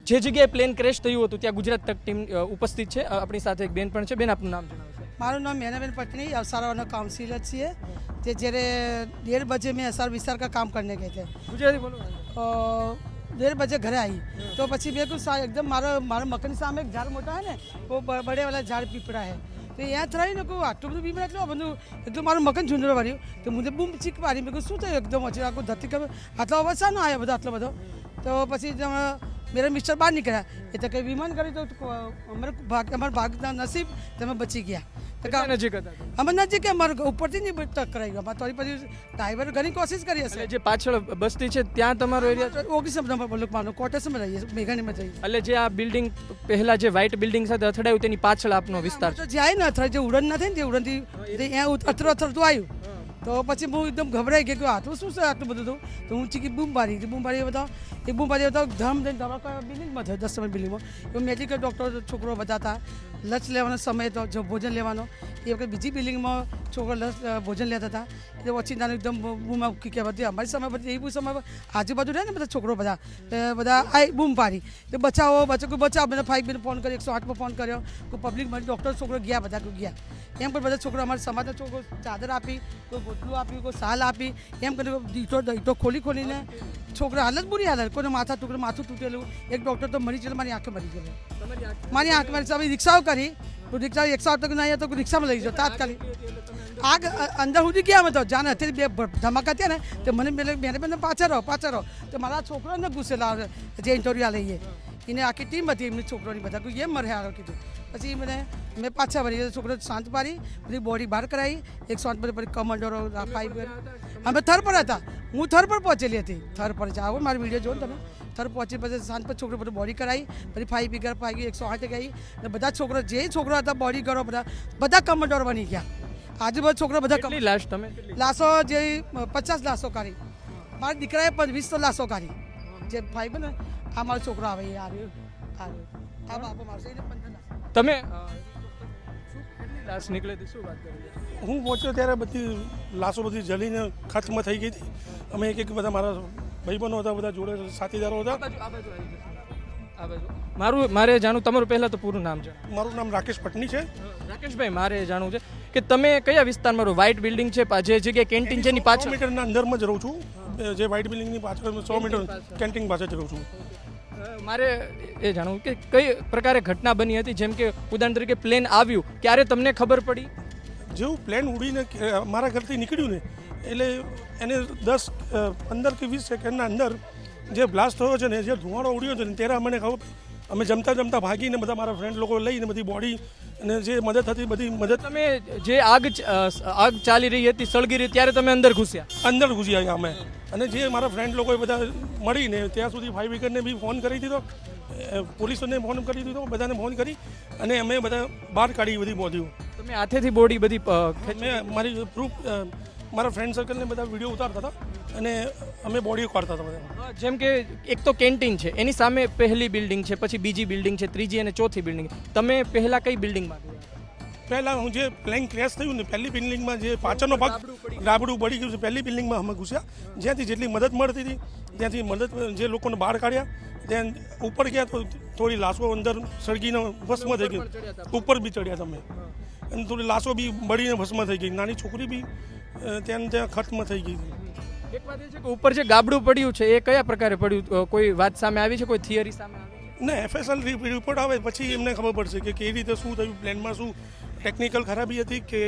જે જગ્યાએ plane crash થયું હતું ત્યાં ગુજરાત તક ટીમ ઉપસ્થિત છે. આપણી સાથે એક બેન પણ છે. બેન, આપનું નામ જણાવશો? મારું નામ મેનાબેન पटनी अवसारावाला काउंसिलर છીએ જે જ્યારે 1:30 बजे मैं एसआर विस्तार का काम करने गए थे. ગુજરાતી બોલો. 1:30 बजे घरे आई तो પછી मेरे को एकदम મારા મકાન સામે એક ઝાડ મોટા है ને वो बड़े वाला झाड़ पीपड़ा है तो यहाँ થઈ ને કહું આટલું બધું બીમાર એટલું બધું એકદમ મારું મકાન ઝૂંઝળ વાળ્યું તો મને બૂમ ચીક મારી મેં કહું શું થયું એકદમ અચાનક આખું ધરતી ખબર આટલો અવાજ શા ન આવ્યો બધો આટલો બધો તો પછી मेरा मिस्टर बाहर निकला ये तो कहीं विमान करी तो हमारे भाग नसीब तो मैं बची गया નજીક હતા અમે નજીક અમારે ઉપરથી નહીં ટકરાઈ ગયો તો પછી ડ્રાઈવર ઘણી કોશિશ કરી હશે. જે પાછળ બસ્તી છે ત્યાં તમારો એરિયા 29 નંબર પર માનો ક્વાર્ટર્સમાં રહીએ મેઘાણીમાં રહીએ. એટલે જે આ બિલ્ડિંગ પહેલા જે વ્હાઇટ બિલ્ડિંગ સાથે અથડાયું તેની પાછળ આપનો વિસ્તાર તો જાય ને અથડાય જે ઉડન ના થાય ને તે ઉડનથી ત્યાં અથડતું આવ્યું તો પછી હું એકદમ ગભરાઈ ગયો કે આટલું શું છે આટલું બધું તો હું ચીકી બૂમ પાડી બતાવો એ બૂમ પાડી બતાવો ધમ દઈને ધમાકા બિલ્ડિંગમાં થયો 10 નંબર બિલ્ડિંગમાં એ મેડિકલ ડૉક્ટર છોકરો બધા હતા લંચ લેવાનો સમય તો જો ભોજન લેવાનો એ વખતે બીજી બિલ્ડિંગમાં છોકરો લંચ ભોજન લેતા હતા એટલે પછી નાનું એકદમ બૂમ કે બધી અમારી સમય બધી એ સમય આજુબાજુ રહે ને બધા છોકરો બધા આ બૂમ પાડી તો બચાવો બચાવો બધા 5 ફોન કર્યો 108 ફોન કર્યો કોઈ પબ્લિક માટે ડૉક્ટર છોકરો ગયા બધા કોઈ ગયા એમ પણ બધા છોકરો અમારા સમાજના છોકરો ચાદર આપી કોઈ ગોટલું આપ્યું કોઈ સાલ આપી એમ કરીને ઈંટો ખોલીને છોકરા હાલત બુરી હાલત કોઈને માથું તૂટેલું એક ડૉક્ટર તો મરી ગયેલો મારી આંખે મરી ગયેલો મારી આંખ મારી અમે રિક્ષાઓ કરી તો રિક્ષા 108 તક નહીં તો રિક્ષામાં લઈ જાઓ તાત્કાલિક આગ અંદર સુધી ગયા અમે તો જાણે અત્યારે બે ધમાકા થયા ને તો મને પાછળ રહો તો મારા છોકરાને ઘૂસેલા જે ઇન્ટરવ્યૂ લઈએ એને આખી ટીમ હતી એમની છોકરોની બધા કોઈ એમ મરે હારો કીધું પછી મેં પાછા વળી છોકરો શાંત પાડી બધી બોડી બહાર કરાવી 108 પર પછી કમાન્ડરો અમે થર પર હતા હું થર પર પહોંચેલી હતી થર પર આવો મારી વિડીયો જોવો તમે થર પહોંચી પછી શાંત પર છોકરો બધું બોડી કરાવી પછી 5 બીગર પાઈ 108 ગઈ ને બધા છોકરો જે છોકરો હતા બોડી કરો બધા કમાન્ડરો બની ગયા આજુબાજુ છોકરા બધા લાશ તમે લાશો જે 50 લાશો કાઢી મારા દીકરાએ 20 તો લાશો કાઢી જે ભાઈ બને આ મારો છોકરો આવે એ આ બાપો મારશે એને 15 લાશ તમે કેટલી લાશ નીકળી હતી શું વાત કરી? હું પહોંચ્યો ત્યારે બધી લાશો બધી જલીને ખાતમાં થઈ ગઈ હતી. અમે એક બધા મારા ભાઈબંધો હતા બધા જોડે સાથીદારો હતા. મારે જાણવું તમારું પહેલા તો પૂરું નામ છે. મારું નામ રાકેશ પટની છે. રાકેશભાઈ, મારે જાણવું છે કે તમે કયા વિસ્તારમાં રહો? વ્હાઇટ બિલ્ડિંગ છે જે જગ્યાએ કેન્ટીન છે એની પાછળ 100 મીટરના અંદરમાં જ રહું છું. જે વ્હાઇટ બિલ્ડિંગની પાછળ 100 મીટર કેન્ટીન પાસે જ રહું છું. મારે એ જાણવું કે કઈ પ્રકારે ઘટના બની હતી? જેમ કે ઉદાહરણ તરીકે પ્લેન આવ્યું ક્યારે તમને ખબર પડી? જેવું પ્લેન ઉડીને મારા ઘરથી નીકળ્યું ને એટલે એને 10 15 કે 20 સેકન્ડના અંદર જે બ્લાસ્ટ થયો છે ને જે ધુમાડો ઉડ્યો છે ને ત્યારે મને ખબર અમે જમતા ભાગીને બધા મારા ફ્રેન્ડ લોકો લઈને બધી બોડી અને જે મદદ હતી બધી મદદ. તમે જે આગ ચાલી રહી હતી સળગી રહી ત્યારે તમે અંદર ઘૂસ્યા ગયા અમે અને જે મારા ફ્રેન્ડ લોકોએ બધા મળીને ત્યાં સુધી ફાયર બ્રિગેડને બી ફોન કરી દીધો, પોલીસોને ફોન કરી દીધો, બધાને ફોન કરી અને અમે બધા બહાર કાઢી બધી બોડીઓ. તમે હાથેથી બોડી બધી મેં મારી પ્રૂફ મારા ફ્રેન્ડ સર્કલને બધા વિડીયો ઉતારતા હતા અને અમે બોડીઓ કાઢતા હતા બધા. જેમ કે એક તો કેન્ટીન છે એની સામે પહેલી બિલ્ડિંગ છે, પછી બીજી બિલ્ડિંગ છે, ત્રીજી અને ચોથી બિલ્ડિંગ. તમે પહેલા કઈ બિલ્ડિંગમાં ગયા? પહેલાં હું જે પ્લેન ક્રેશ થયું ને પહેલી બિલ્ડિંગમાં જે પાછળનો ભાગ રાબડું બળી ગયું છે પહેલી બિલ્ડિંગમાં અમે ઘૂસ્યા. જ્યાંથી જેટલી મદદ મળતી હતી ત્યાંથી મદદ જે લોકોને બહાર કાઢ્યા. ત્યાં ઉપર ગયા તો થોડી લાશો અંદર સળગીને ભસ્મ થઈ ગઈ. ઉપર બી ચડ્યા તમે અને થોડી લાશો બી બળીને ભસ્મ થઈ ગઈ. નાની છોકરી બી ત્યાં ખત્મ થઈ ગઈ. એક વાત એ છે કે ઉપર જે ગાબડું પડ્યું છે એ કયા પ્રકારે પડ્યું? કોઈ વાત સામે આવી છે? કોઈ થિયરી સામે આવી છે? ને FSL રિપોર્ટ આવે પછી એમને ખબર પડશે કે કેવી રીતે શું થયું, પ્લેનમાં શું ટેકનિકલ ખરાબી હતી કે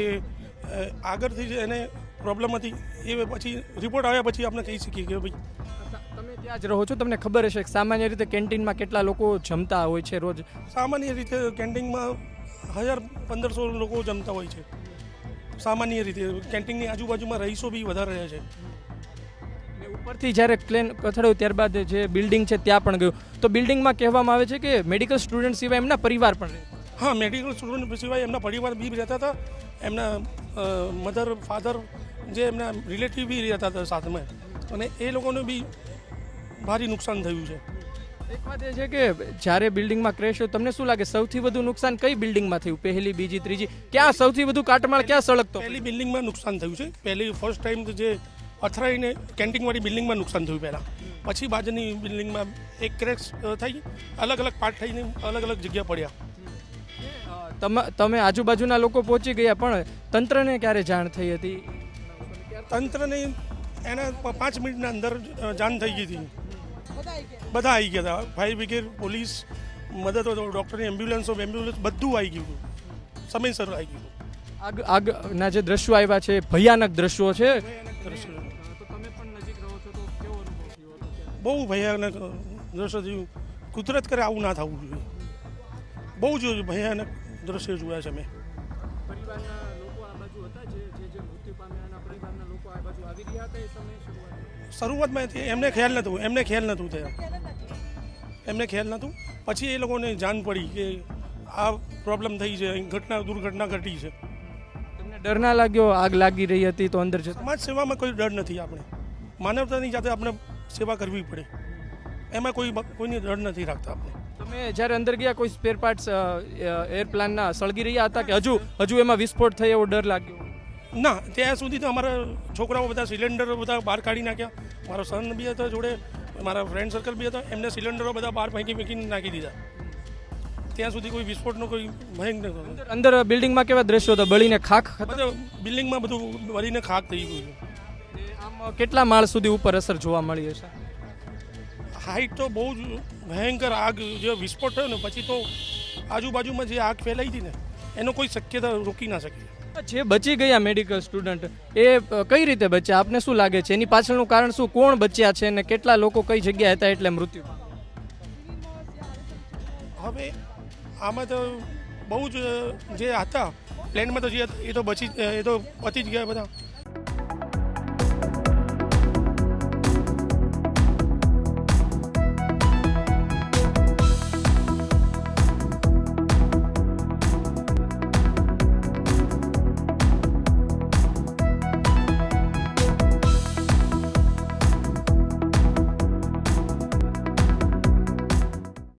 આગળથી જે એને પ્રોબ્લેમ હતી એ પછી રિપોર્ટ આવ્યા પછી આપણે કહી શકીએ કે ભાઈ. તમે ત્યાં જ રહો છો, તમને ખબર હશે કે સામાન્ય રીતે કેન્ટીનમાં કેટલા લોકો જમતા હોય છે રોજ? સામાન્ય રીતે કેન્ટીનમાં 1000-1500 લોકો જમતા હોય છે. સામાન્ય રીતે કેન્ટીનની આજુબાજુમાં રહીશો બી વધારે રહે છે. ઉપરથી જ્યારે પ્લેન અથડાયું ત્યારબાદ જે બિલ્ડિંગ છે ત્યાં પણ ગયું તો બિલ્ડિંગમાં કહેવામાં આવે છે કે મેડિકલ સ્ટુડન્ટ સિવાય એમના પરિવાર પણ રહે. હા, મેડિકલ સ્ટુડન્ટ સિવાય એમના પરિવાર બી રહેતા હતા. એમના મધર ફાધર જે એમના રિલેટિવ બી રહેતા હતા સાથમાં અને એ લોકોને બી ભારે નુકસાન થયું છે. એક વાત એ છે કે જ્યારે બિલ્ડિંગમાં ક્રેશ થયું તમને શું લાગે સૌથી વધુ નુકસાન કઈ બિલ્ડિંગમાં થયું? પહેલી, બીજી, ત્રીજી? ક્યાં સૌથી વધુ કાટમાળ ક્યાં સળગતો? પહેલી બિલ્ડિંગમાં નુકસાન થયું છે. પહેલી ફર્સ્ટ ટાઈમ જે અથડાઈને કેન્ટીનવાળી બિલ્ડિંગમાં નુકસાન થયું પહેલાં પછી બાજુની બિલ્ડિંગમાં એક ક્રેક્સ થઈ, અલગ અલગ પાર્ટ થઈને અલગ અલગ જગ્યા પડ્યા. તમે આજુબાજુના લોકો પહોંચી ગયા, પણ તંત્રને ક્યારે જાણ થઈ હતી? તંત્રને એના 5 મિનિટના અંદર જાણ થઈ ગઈ હતી. બધા આવી ગયા હતા, ફાયર બ્રિગેડ, પોલીસ, મદદ, ડૉક્ટરની એમ્બ્યુલન્સ બધું આવી ગયું હતું, સમયસર આવી ગયું હતું. આગના જે દ્રશ્યો આવ્યા છે ભયાનક દ્રશ્યો છે. બહુ ભયાનક દ્રશ્ય થયું. કુદરત કરે આવું ના થવું જોઈએ. બહુ જ ભયાનક દ્રશ્ય જોયા છે મેં. શરૂઆતમાં એમને ખ્યાલ નહોતું પછી એ લોકોને જાણ પડી કે આ પ્રોબ્લેમ થઈ છે, દુર્ઘટના ઘટી છે. તમને ડર ના લાગ્યો? આગ લાગી રહી હતી તો અંદર જતા? સમાજ સેવામાં કોઈ ડર નથી. આપણે માનવતાની જાતે આપણે સેવા કરવી પડે, એમાં કોઈની ડર નથી રાખતા આપણે. તમે જ્યારે અંદર ગયા કોઈ સ્પેર પાર્ટ્સ એરપ્લેનના સળગી રહ્યા હતા કે હજુ એમાં વિસ્ફોટ થઈ એવો ડર લાગ્યો? ના, ત્યાં સુધી તો અમારા છોકરાઓ બધા સિલિન્ડરો બધા બહાર કાઢી નાખ્યા. મારો સન બી હતો જોડે, મારા ફ્રેન્ડ સર્કલ બી હતા, એમને સિલિન્ડરો બધા બહાર ફેંકીને નાખી દીધા. ત્યાં સુધી કોઈ વિસ્ફોટનો કોઈ ભય નહોતો. અંદર બિલ્ડિંગમાં કેવા દ્રશ્યો હતા? બળીને ખાખ બધું બિલ્ડિંગમાં બધું બળીને ખાક થઈ ગયું છે. આમ કેટલા માળ સુધી ઉપર અસર જોવા મળી હશે? હાઈટ તો બહુ જ ભયંકર. આગ જે વિસ્ફોટ થયો ને પછી તો આજુબાજુમાં જે આગ ફેલાઈ હતી ને એનો કોઈ શક્યતા રોકી ના શકી. જે બચી ગયા મેડિકલ સ્ટુડન્ટ એ કઈ રીતે બચ્યા? આપને શું લાગે છે એની પાછળનું કારણ શું? કોણ બચ્યા છે અને કેટલા લોકો કઈ જગ્યાએ હતા એટલે મૃત્યુ? હવે આમાં તો બહુ જ જે હતા પ્લેનમાં તો જે એ તો પતી જ ગયા બધા.